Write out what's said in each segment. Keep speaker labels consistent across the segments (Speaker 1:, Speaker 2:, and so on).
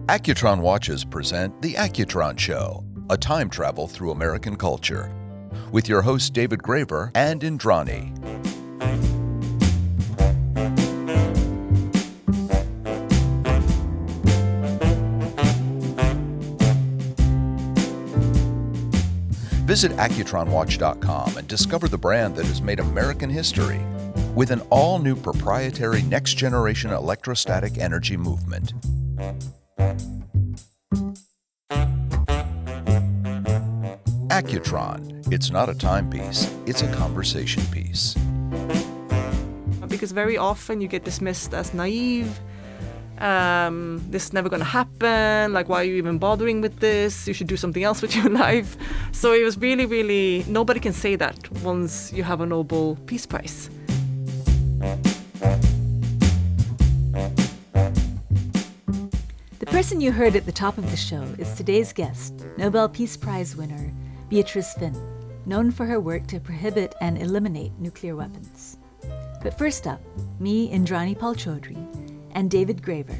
Speaker 1: Accutron watches present The Accutron Show, a time travel through American culture, with your hosts David Graver and Indrani. Visit AccutronWatch.com and discover the brand that has made American history with an all-new proprietary next-generation electrostatic energy movement. Accutron. It's not a timepiece, it's a conversation piece.
Speaker 2: Because very often you get dismissed as naive. This is never going to happen. Like, why are you even bothering with this? You should do something else with your life. So it was really, nobody can say that once you have a Nobel Peace Prize.
Speaker 3: The person you heard at the top of the show is today's guest, Nobel Peace Prize winner Beatrice Fihn, known for her work to prohibit and eliminate nuclear weapons. But first up, me, Indrani Palchodri, and David Graver,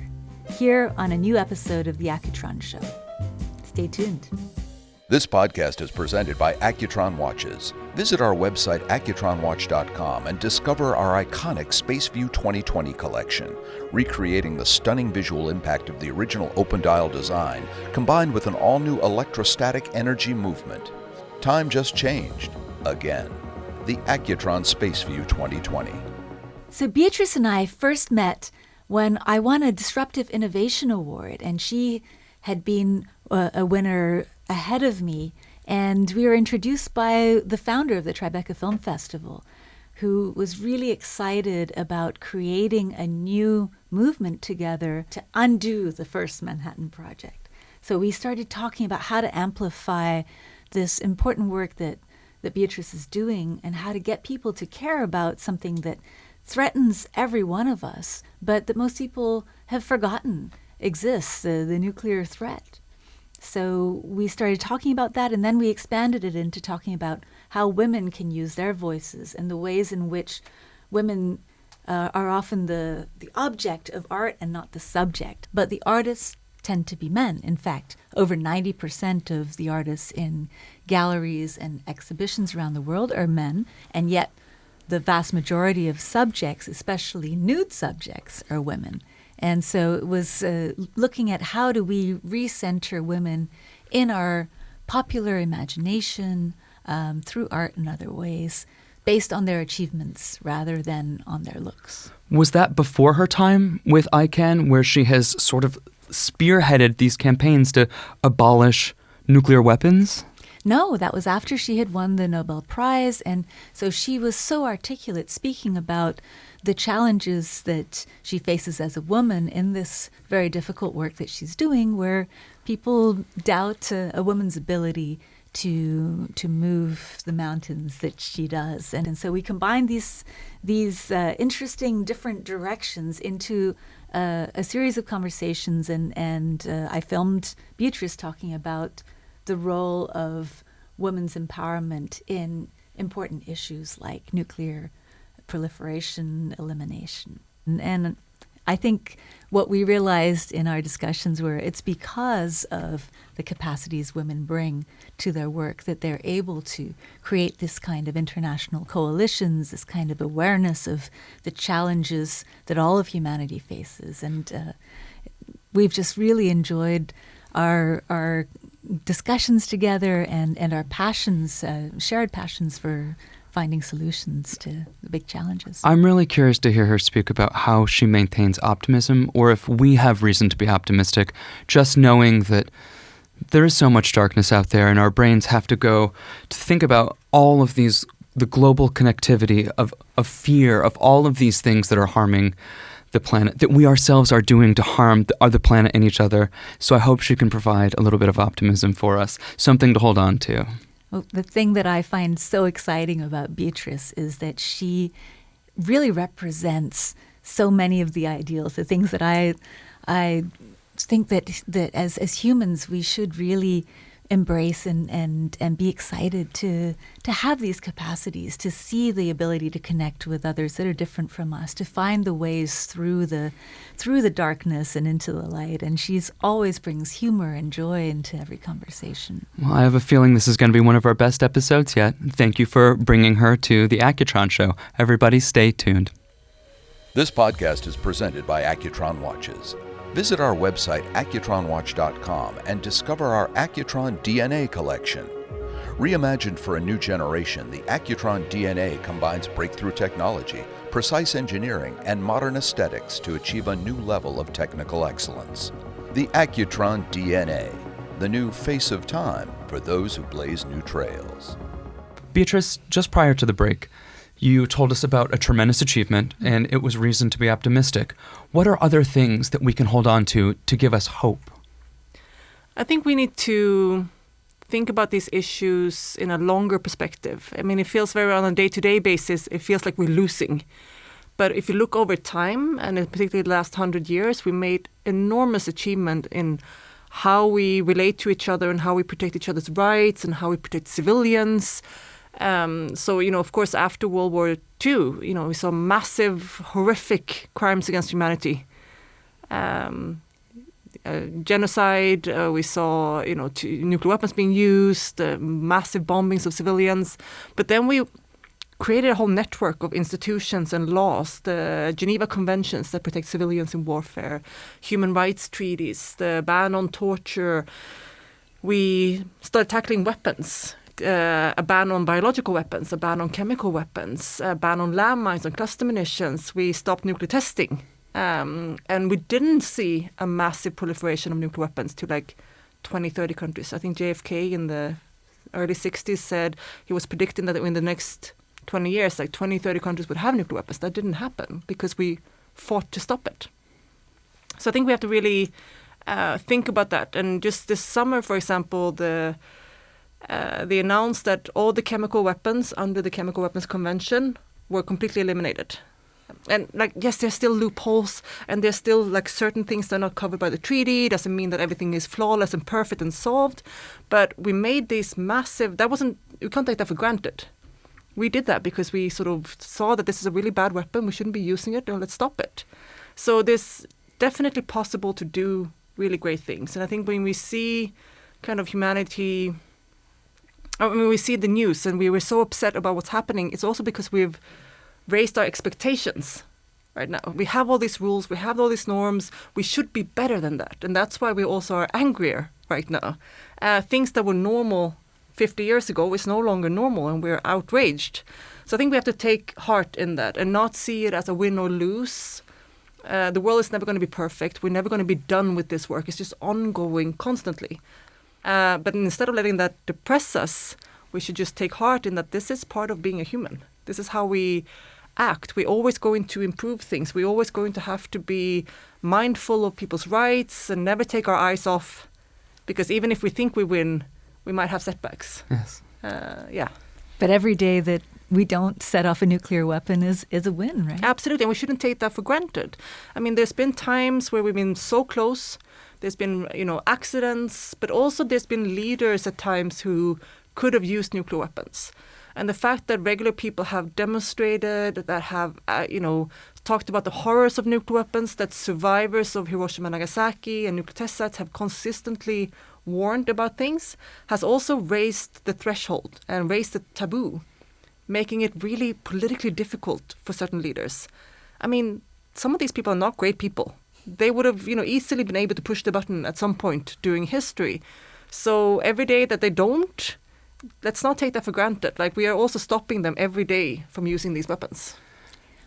Speaker 3: here on a new episode of The Accutron Show. Stay tuned.
Speaker 1: This podcast is presented by Accutron Watches. Visit our website, accutronwatch.com, and discover our iconic SpaceView 2020 collection, recreating the stunning visual impact of the original open-dial design, combined with an all-new electrostatic energy movement. Time just changed. Again. The Accutron SpaceView 2020.
Speaker 3: So Beatrice and I first met when I won a Disruptive Innovation Award, and she had been a winner ahead of me, and we were introduced by the founder of the Tribeca Film Festival, who was really excited about creating a new movement together to undo the first Manhattan Project. So we started talking about how to amplify this important work that Beatrice is doing and how to get people to care about something that threatens every one of us, but that most people have forgotten exists, the nuclear threat. So we started talking about that, and then we expanded it into talking about how women can use their voices and the ways in which women are often the object of art and not the subject. But the artists tend to be men. In fact, over 90% of the artists in galleries and exhibitions around the world are men, and yet the vast majority of subjects, especially nude subjects, are women. And so it was looking at how do we recenter women in our popular imagination through art and other ways, based on their achievements rather than on their looks.
Speaker 4: Was that before her time with ICAN, where she has sort of spearheaded these campaigns to abolish nuclear weapons?
Speaker 3: No, that was after she had won the Nobel Prize, and so she was so articulate speaking about the challenges that she faces as a woman in this very difficult work that she's doing, where people doubt a woman's ability to move the mountains that she does. And so we combined these interesting different directions into a series of conversations, and I filmed Beatrice talking about the role of women's empowerment in important issues like nuclear proliferation, elimination. And I think what we realized in our discussions were it's because of the capacities women bring to their work that they're able to create this kind of international coalitions, this kind of awareness of the challenges that all of humanity faces. And we've just really enjoyed our discussions together and our passions, shared passions for finding solutions to the big challenges.
Speaker 4: I'm really curious to hear her speak about how she maintains optimism, or if we have reason to be optimistic, just knowing that there is so much darkness out there and our brains have to go to think about all of these, the global connectivity of fear, of all of these things that are harming the planet, that we ourselves are doing to harm the planet and each other. So I hope she can provide a little bit of optimism for us, something to hold on to.
Speaker 3: Well, the thing that I find so exciting about Beatrice is that she really represents so many of the ideals, the things that I think that as humans we should really embrace and be excited to have these capacities, to see the ability to connect with others that are different from us, to find the ways through the darkness and into the light. And she's always brings humor and joy into every conversation.
Speaker 4: Well, I have a feeling this is going to be one of our best episodes yet. Thank you for bringing her to the Accutron Show. Everybody stay tuned.
Speaker 1: This podcast is presented by Accutron Watches. Visit our website, accutronwatch.com, and discover our Accutron DNA collection. Reimagined for a new generation, the Accutron DNA combines breakthrough technology, precise engineering, and modern aesthetics to achieve a new level of technical excellence. The Accutron DNA, the new face of time for those who blaze new trails.
Speaker 4: Beatrice, just prior to the break, you told us about a tremendous achievement, and it was reason to be optimistic. What are other things that we can hold on to give us hope?
Speaker 2: I think we need to think about these issues in a longer perspective. I mean, it feels very on a day-to-day basis, it feels like we're losing. But if you look over time, and in particularly the last 100 years, we made enormous achievement in how we relate to each other and how we protect each other's rights and how we protect civilians. So, of course, after World War II, we saw massive, horrific crimes against humanity. Genocide, we saw, nuclear weapons being used, massive bombings of civilians. But then we created a whole network of institutions and laws, the Geneva Conventions that protect civilians in warfare, human rights treaties, the ban on torture. We started tackling weapons. A ban on biological weapons, a ban on chemical weapons, a ban on landmines and cluster munitions. We stopped nuclear testing. And we didn't see a massive proliferation of nuclear weapons to like 20, 30 countries. I think JFK in the early 60s said he was predicting that in the next 20 years, like 20, 30 countries would have nuclear weapons. That didn't happen because we fought to stop it. So I think we have to really think about that. And just this summer, for example, they announced that all the chemical weapons under the Chemical Weapons Convention were completely eliminated. And yes, there's still loopholes and there's still certain things that are not covered by the treaty. It doesn't mean that everything is flawless and perfect and solved. But we made these massive, we can't take that for granted. We did that because we sort of saw that this is a really bad weapon. We shouldn't be using it. Let's stop it. So there's definitely possible to do really great things. And I think when we see kind of humanity, when we see the news and we were so upset about what's happening, it's also because we've raised our expectations right now. We have all these rules, we have all these norms, we should be better than that. And that's why we also are angrier right now. Things that were normal 50 years ago is no longer normal and we're outraged. So I think we have to take heart in that and not see it as a win or lose. The world is never going to be perfect. We're never going to be done with this work. It's just ongoing constantly. But instead of letting that depress us, we should just take heart in that this is part of being a human. This is how we act. We're always going to improve things. We're always going to have to be mindful of people's rights and never take our eyes off. Because even if we think we win, we might have setbacks.
Speaker 4: Yes.
Speaker 2: Yeah.
Speaker 3: But every day that we don't set off a nuclear weapon is a win, right?
Speaker 2: Absolutely. And we shouldn't take that for granted. I mean, there's been times where we've been so close. There's been, accidents, but also there's been leaders at times who could have used nuclear weapons. And the fact that regular people have demonstrated, that have, talked about the horrors of nuclear weapons, that survivors of Hiroshima and Nagasaki and nuclear test sites have consistently warned about things, has also raised the threshold and raised the taboo, making it really politically difficult for certain leaders. I mean, some of these people are not great people. They would have, easily been able to push the button at some point during history. So every day that they don't, let's not take that for granted. We are also stopping them every day from using these weapons.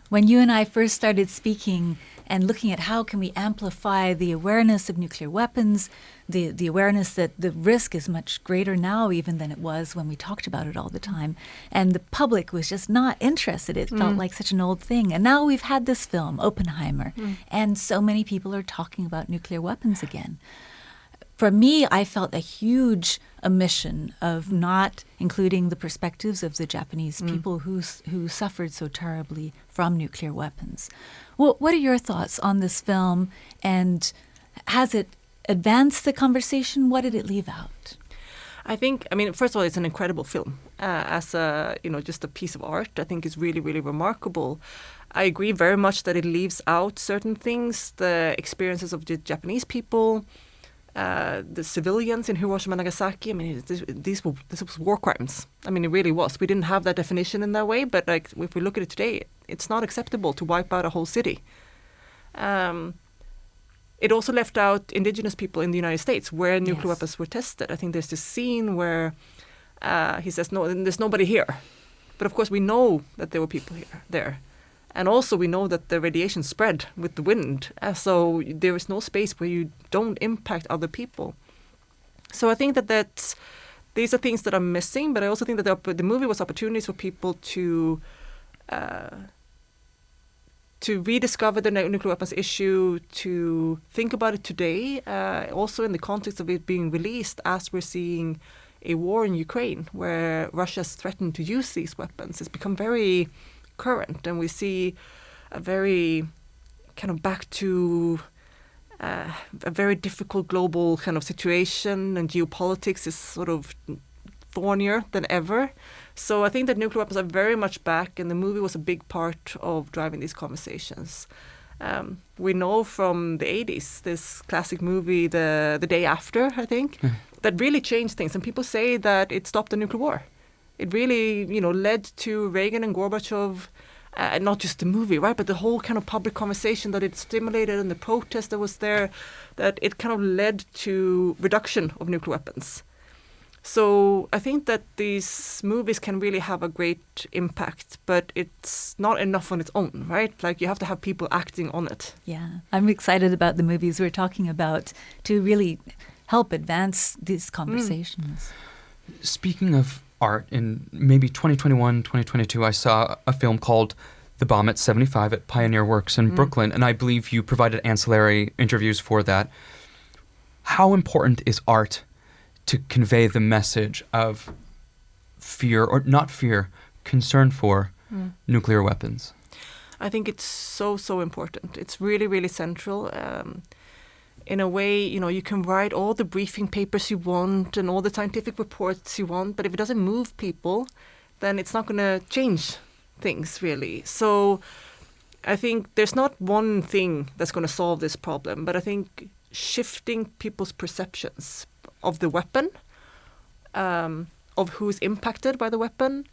Speaker 3: When you and I first started speaking and looking at how can we amplify the awareness of nuclear weapons, the awareness that the risk is much greater now even than it was when we talked about it all the time. And the public was just not interested. It felt like such an old thing. And now we've had this film, Oppenheimer, and so many people are talking about nuclear weapons again. For me, I felt a huge omission of not including the perspectives of the Japanese people who suffered so terribly from nuclear weapons. What are your thoughts on this film, and has it advanced the conversation? What did it leave out?
Speaker 2: I think, first of all, it's an incredible film. As a, just a piece of art, I think it's really, really remarkable. I agree very much that it leaves out certain things, the experiences of the Japanese people, the civilians in Hiroshima and Nagasaki. This was war crimes. It really was. We didn't have that definition in that way, but if we look at it today, it's not acceptable to wipe out a whole city. It also left out indigenous people in the United States where nuclear weapons were tested. I think there's this scene where he says, no, there's nobody here. But of course, we know that there were people there. And also we know that the radiation spread with the wind. So there is no space where you don't impact other people. So I think that these are things that are missing. But I also think that the movie was opportunities for people to rediscover the nuclear weapons issue, to think about it today, also in the context of it being released as we're seeing a war in Ukraine where Russia's threatened to use these weapons. It's become very current, and we see a very kind of back to a very difficult global kind of situation, and geopolitics is sort of thornier than ever. So I think that nuclear weapons are very much back, and the movie was a big part of driving these conversations. We know from the 80s, this classic movie, The Day After, I think, that really changed things. And people say that it stopped the nuclear war. It really, led to Reagan and Gorbachev, not just the movie, right, but the whole kind of public conversation that it stimulated and the protest that was there, that it kind of led to reduction of nuclear weapons. So I think that these movies can really have a great impact, but it's not enough on its own, right? You have to have people acting on it.
Speaker 3: Yeah, I'm excited about the movies we're talking about to really help advance these conversations.
Speaker 4: Speaking of art, in maybe 2021, 2022, I saw a film called The Bomb at 75 at Pioneer Works in Brooklyn, and I believe you provided ancillary interviews for that. How important is art to convey the message of fear, or not fear, concern for nuclear weapons?
Speaker 2: I think it's so important. It's really, really central. In a way, you can write all the briefing papers you want and all the scientific reports you want, but if it doesn't move people, then it's not going to change things, really. So I think there's not one thing that's going to solve this problem, but I think shifting people's perceptions of the weapon, of who's impacted by the weapon,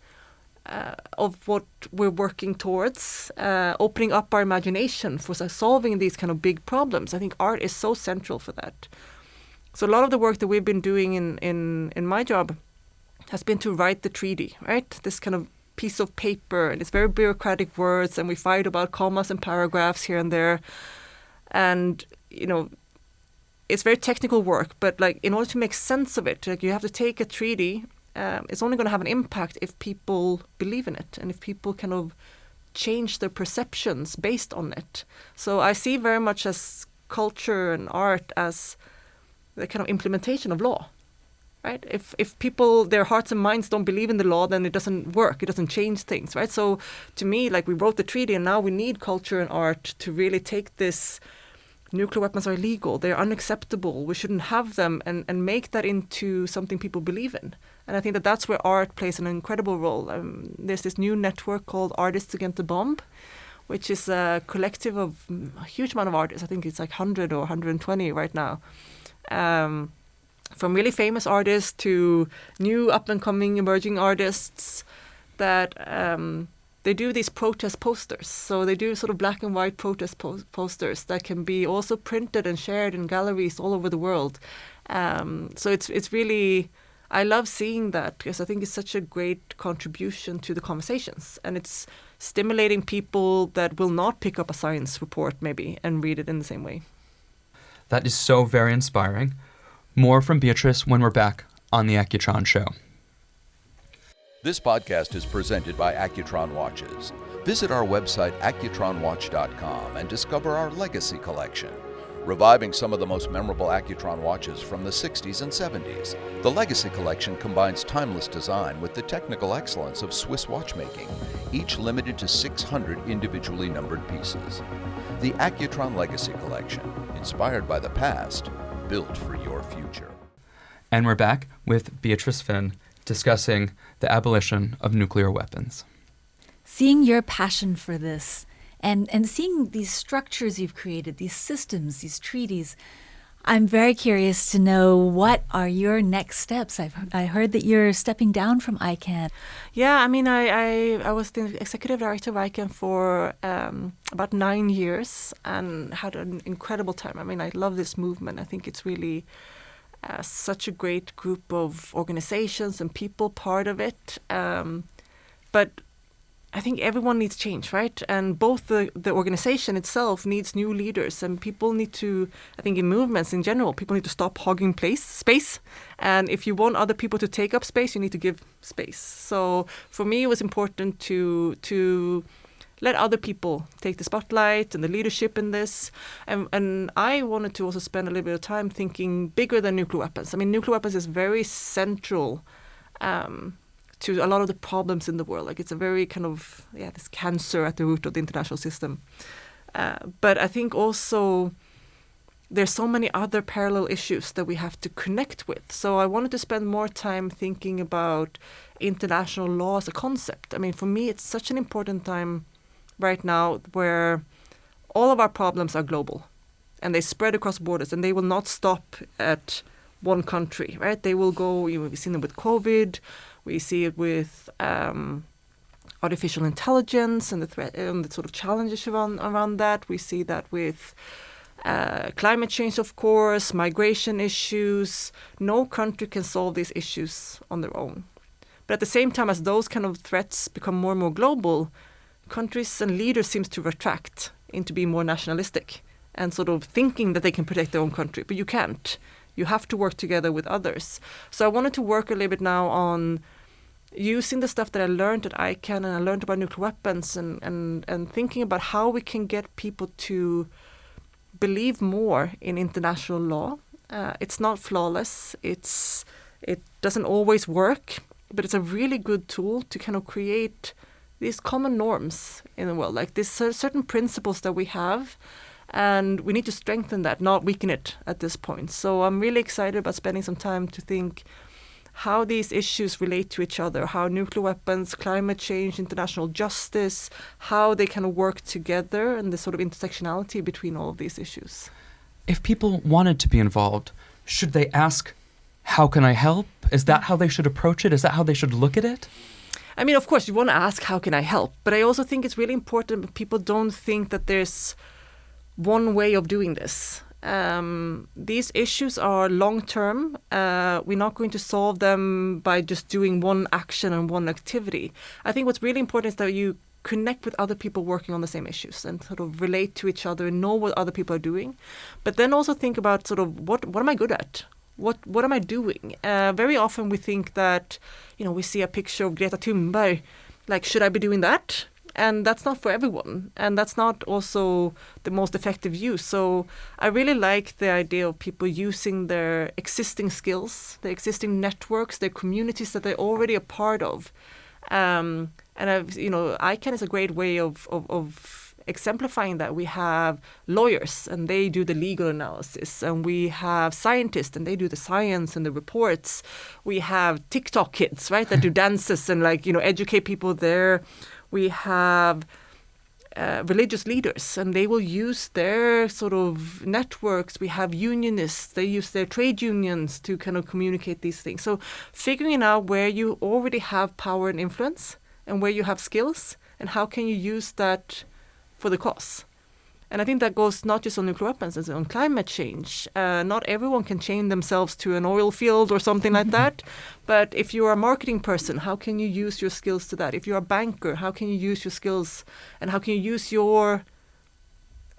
Speaker 2: of what we're working towards, opening up our imagination for solving these kind of big problems. I think art is so central for that. So a lot of the work that we've been doing in my job has been to write the treaty, right? This kind of piece of paper, and it's very bureaucratic words, and we fight about commas and paragraphs here and there. And, it's very technical work, but in order to make sense of it, you have to take a treaty. It's only going to have an impact if people believe in it and if people kind of change their perceptions based on it. So I see very much as culture and art as the kind of implementation of law, right? If people, their hearts and minds don't believe in the law, then it doesn't work. It doesn't change things, right? So to me, we wrote the treaty, and now we need culture and art to really take this. Nuclear weapons are illegal. They're unacceptable. We shouldn't have them, and make that into something people believe in. And I think that that's where art plays an incredible role. There's this new network called Artists Against the Bomb, which is a collective of a huge amount of artists. I think it's 100 or 120 right now. From really famous artists to new up-and-coming emerging artists that they do these protest posters. So they do sort of black and white protest posters that can be also printed and shared in galleries all over the world. So it's really, I love seeing that because I think it's such a great contribution to the conversations. And it's stimulating people that will not pick up a science report maybe and read it in the same way.
Speaker 4: That is so very inspiring. More from Beatrice when we're back on the Accutron Show.
Speaker 1: This podcast is presented by Accutron Watches. Visit our website, accutronwatch.com, and discover our legacy collection. Reviving some of the most memorable Accutron watches from the 60s and 70s, the Legacy Collection combines timeless design with the technical excellence of Swiss watchmaking, each limited to 600 individually numbered pieces. The Accutron Legacy Collection, inspired by the past, built for your future.
Speaker 4: And we're back with Beatrice Fihn discussing the abolition of nuclear weapons.
Speaker 3: Seeing your passion for this and seeing these structures you've created, these systems, these treaties, I'm very curious to know, what are your next steps? I heard that you're stepping down from ICAN.
Speaker 2: Yeah, I mean, I was the executive director of ICAN for about 9 years and had an incredible time. I mean, I love this movement. I think it's really such a great group of organizations and people part of it. But I think everyone needs change, right? And both the organization itself needs new leaders, and people need to, I think in movements in general, people need to stop hogging space. And if you want other people to take up space, you need to give space. So for me, it was important to let other people take the spotlight and the leadership in this. And I wanted to also spend a little bit of time thinking bigger than nuclear weapons. I mean, nuclear weapons is very central to a lot of the problems in the world. Like, it's a very kind of, this cancer at the root of the international system. But I think also there's so many other parallel issues that we have to connect with. So I wanted to spend more time thinking about international law as a concept. I mean, for me, it's such an important time right now where all of our problems are global and they spread across borders, and they will not stop at one country, right? They will go, we've seen them with COVID, we see it with artificial intelligence and the threat and the sort of challenges around that. We see that with climate change, of course, migration issues. No country can solve these issues on their own. But at the same time, as those kind of threats become more and more global, countries and leaders seem to retract into being more nationalistic and sort of thinking that they can protect their own country. But you can't. You have to work together with others. So I wanted to work a little bit now on using the stuff that I learned at ICAN, and I learned about nuclear weapons, and thinking about how we can get people to believe more in international law. It's not flawless. It doesn't always work, but it's a really good tool to kind of create these common norms in the world, like these certain principles that we have. And we need to strengthen that, not weaken it at this point. So I'm really excited about spending some time to think how these issues relate to each other, how nuclear weapons, climate change, international justice, how they kind of work together, and the sort of intersectionality between all of these issues.
Speaker 4: If people wanted to be involved, should they ask, how can I help? Is that how they should approach it? Is that how they should look at it?
Speaker 2: I mean, of course, you want to ask, how can I help? But I also think it's really important that people don't think that there's one way of doing this. These issues are long-term. We're not going to solve them by just doing one action and one activity. I think what's really important is that you connect with other people working on the same issues and sort of relate to each other and know what other people are doing. But then also think about sort of what am I good at? What am I doing? Very often we think that, we see a picture of Greta Thunberg, like, should I be doing that? And that's not for everyone. And that's not also the most effective use. So I really like the idea of people using their existing skills, their existing networks, their communities that they're already a part of. And ICAN is a great way of exemplifying that. We have lawyers and they do the legal analysis, and we have scientists and they do the science and the reports. We have TikTok kids, right, that do dances and educate people there. We have religious leaders, and they will use their sort of networks. We have unionists. They use their trade unions to kind of communicate these things. So figuring out where you already have power and influence and where you have skills, and how can you use that for the cause. And I think that goes not just on nuclear weapons, it's on climate change. Not everyone can chain themselves to an oil field or something like that. But if you're a marketing person, how can you use your skills to that? If you're a banker, how can you use your skills? And how can you use your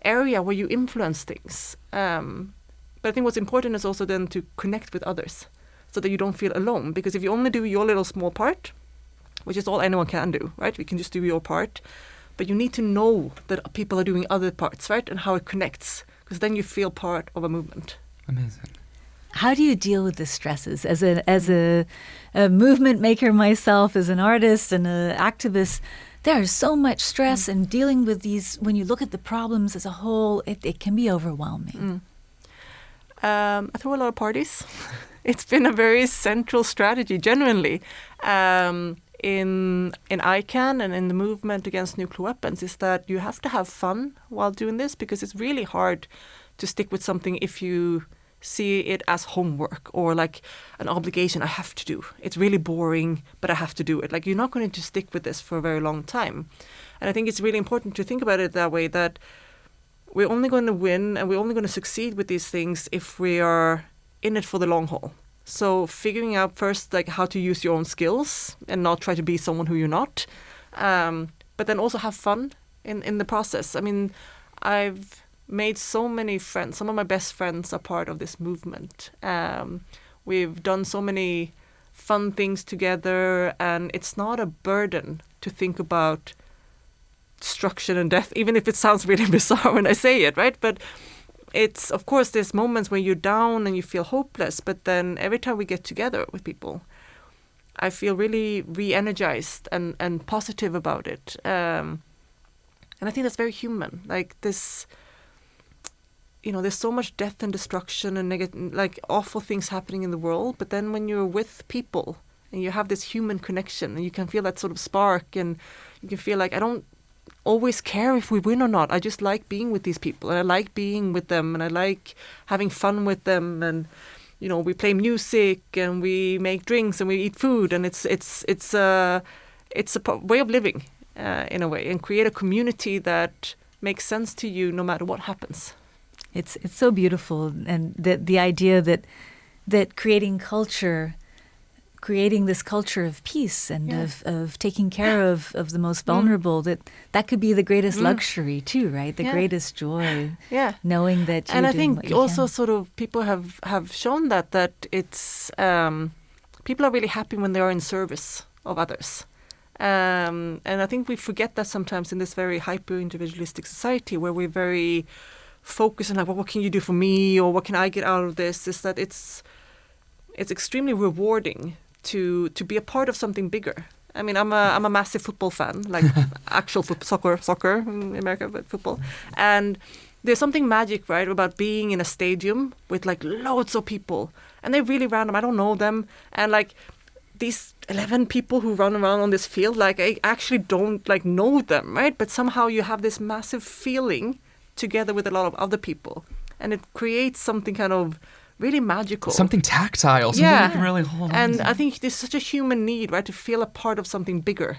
Speaker 2: area where you influence things? But I think what's important is also then to connect with others so that you don't feel alone. Because if you only do your little small part, which is all anyone can do, right? We can just do your part. But you need to know that people are doing other parts, right? And how it connects, because then you feel part of a movement.
Speaker 4: Amazing.
Speaker 3: How do you deal with the stresses? As a movement maker myself, as an artist and an activist, there is so much stress, and dealing with these, when you look at the problems as a whole, it can be overwhelming.
Speaker 2: I throw a lot of parties. it's been a very central strategy, genuinely, in ICAN and in the movement against nuclear weapons, is that you have to have fun while doing this, because it's really hard to stick with something if you see it as homework or like an obligation I have to do. It's really boring, but I have to do it. Like, you're not going to stick with this for a very long time. And I think it's really important to think about it that way, that we're only going to win and we're only going to succeed with these things if we are in it for the long haul. So figuring out first like how to use your own skills and not try to be someone who you're not, but then also have fun in the process. I mean, I've made so many friends. Some of my best friends are part of this movement. We've done so many fun things together, and it's not a burden to think about destruction and death, even if it sounds really bizarre when I say it, right? But it's, of course, there's moments when you're down and you feel hopeless, but then every time we get together with people, I feel really re-energized and positive about it. And I think that's very human. Like this, there's so much death and destruction and like awful things happening in the world. But then when you're with people and you have this human connection and you can feel that sort of spark, and you can feel like, I don't always care if we win or not. I just like being with these people, and I like being with them, and I like having fun with them. And, we play music and we make drinks and we eat food, and it's a way of living in a way, and create a community that makes sense to you no matter what happens.
Speaker 3: It's so beautiful, and the idea that creating this culture of peace and of taking care of the most vulnerable, that could be the greatest luxury too, right? The greatest joy. Yeah. Knowing that you're
Speaker 2: and I
Speaker 3: doing
Speaker 2: think
Speaker 3: what you
Speaker 2: also
Speaker 3: can.
Speaker 2: sort of people have shown that it's people are really happy when they are in service of others. And I think we forget that sometimes in this very hyper-individualistic society where we're very focused on like, well, what can you do for me, or what can I get out of this? Is that it's extremely rewarding to be a part of something bigger. I mean, I'm a massive football fan, like actual soccer in America, but football. And there's something magic, right, about being in a stadium with like loads of people, and they're really random. I don't know them, and like these 11 people who run around on this field, like I actually don't like know them, right? But somehow you have this massive feeling together with a lot of other people, and it creates something kind of really magical.
Speaker 4: Something tactile, something you can really hold on
Speaker 2: And
Speaker 4: to.
Speaker 2: I think there's such a human need, right, to feel a part of something bigger.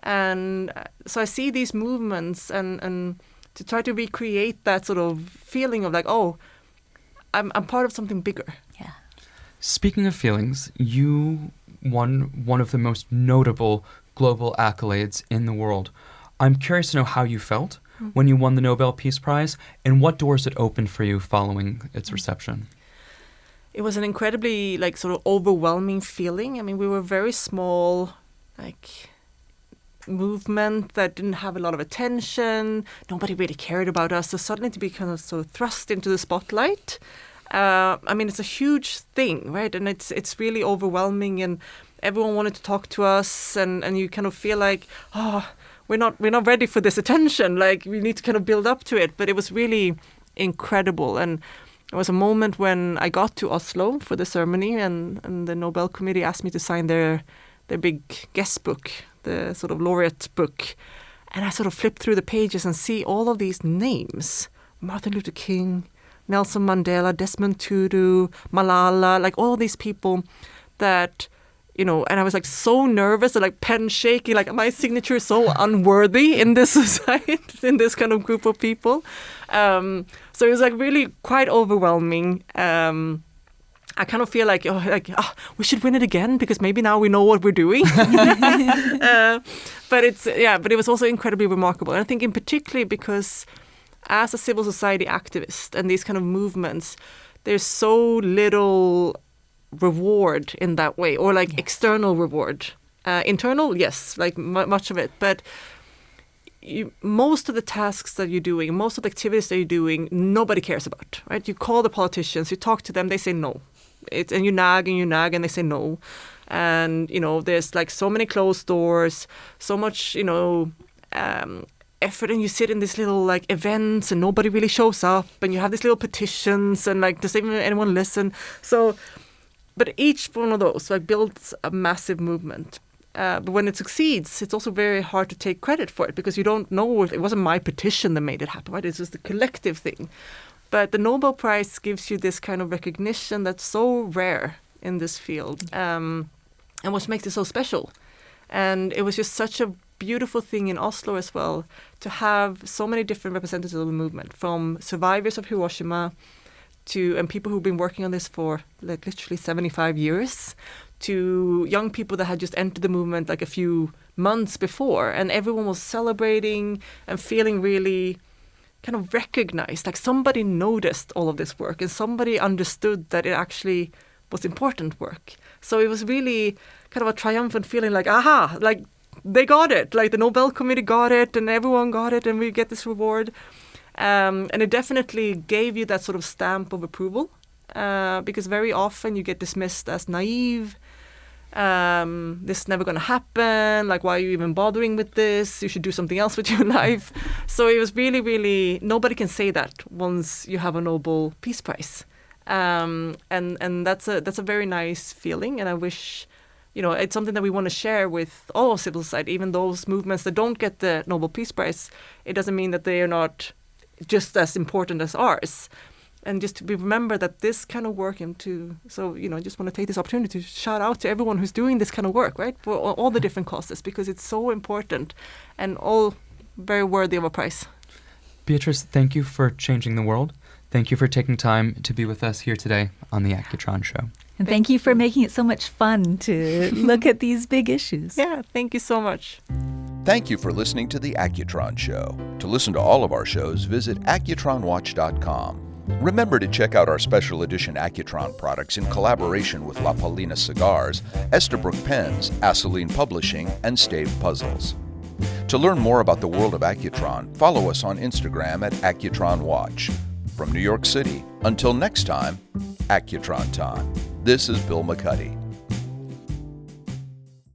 Speaker 2: And so I see these movements and to try to recreate that sort of feeling of like, oh, I'm part of something bigger.
Speaker 3: Yeah.
Speaker 4: Speaking of feelings, you won one of the most notable global accolades in the world. I'm curious to know how you felt when you won the Nobel Peace Prize, and what doors it opened for you following its reception.
Speaker 2: It was an incredibly like sort of overwhelming feeling. I mean, we were a very small like movement that didn't have a lot of attention. Nobody really cared about us. So suddenly to be kind of sort of thrust into the spotlight, I mean, it's a huge thing, right? And it's really overwhelming, and everyone wanted to talk to us, and you kind of feel like, oh, we're not ready for this attention. Like, we need to kind of build up to it. But it was really incredible. And there was a moment when I got to Oslo for the ceremony, and the Nobel Committee asked me to sign their big guest book, the sort of laureate book. And I sort of flipped through the pages and see all of these names. Martin Luther King, Nelson Mandela, Desmond Tutu, Malala, like all these people that, and I was like so nervous and like pen shaking, like my signature is so unworthy in this society, in this kind of group of people. So it was like really quite overwhelming. I kind of feel like, we should win it again because maybe now we know what we're doing. But it was also incredibly remarkable. And I think in particular because as a civil society activist and these kind of movements, there's so little reward in that way, or like external reward. Internal, yes, like much of it. But most of the tasks that you're doing, most of the activities that you're doing, nobody cares about, right? You call the politicians, you talk to them, they say no. And you nag and they say no. And, there's like so many closed doors, so much, effort, and you sit in these little like events and nobody really shows up, and you have these little petitions and like does even anyone listen? So But each one of those builds a massive movement. But when it succeeds, it's also very hard to take credit for it because you don't know if it wasn't my petition that made it happen, right? It's just a collective thing. But the Nobel Prize gives you this kind of recognition that's so rare in this field, and what makes it so special. And it was just such a beautiful thing in Oslo as well to have so many different representatives of the movement, from survivors of Hiroshima and people who've been working on this for literally 75 years, to young people that had just entered the movement a few months before, and everyone was celebrating and feeling really kind of recognized, like somebody noticed all of this work and somebody understood that it actually was important work. So it was really kind of a triumphant feeling aha, they got it, the Nobel Committee got it and everyone got it and we get this reward. And it definitely gave you that sort of stamp of approval, because very often you get dismissed as naive. This is never going to happen. Why are you even bothering with this? You should do something else with your life. So it was really, really, nobody can say that once you have a Nobel Peace Prize. And that's a very nice feeling. And I wish, it's something that we want to share with all of civil society, even those movements that don't get the Nobel Peace Prize. It doesn't mean that they are not just as important as ours. And just to remember that this kind of work I just want to take this opportunity to shout out to everyone who's doing this kind of work, right? For all the different causes, because it's so important and all very worthy of a prize.
Speaker 4: Beatrice, thank you for changing the world. Thank you for taking time to be with us here today on the Accutron Show.
Speaker 3: And thank you for making it so much fun to look at these big issues.
Speaker 2: Yeah, thank you so much.
Speaker 1: Thank you for listening to the Accutron Show. To listen to all of our shows, visit accutronwatch.com. Remember to check out our special edition Accutron products in collaboration with La Paulina Cigars, Estabrook Pens, Aceline Publishing, and Stave Puzzles. To learn more about the world of Accutron, follow us on Instagram at Accutron Watch. From New York City, until next time, Accutron time. This is Bill McCuddy.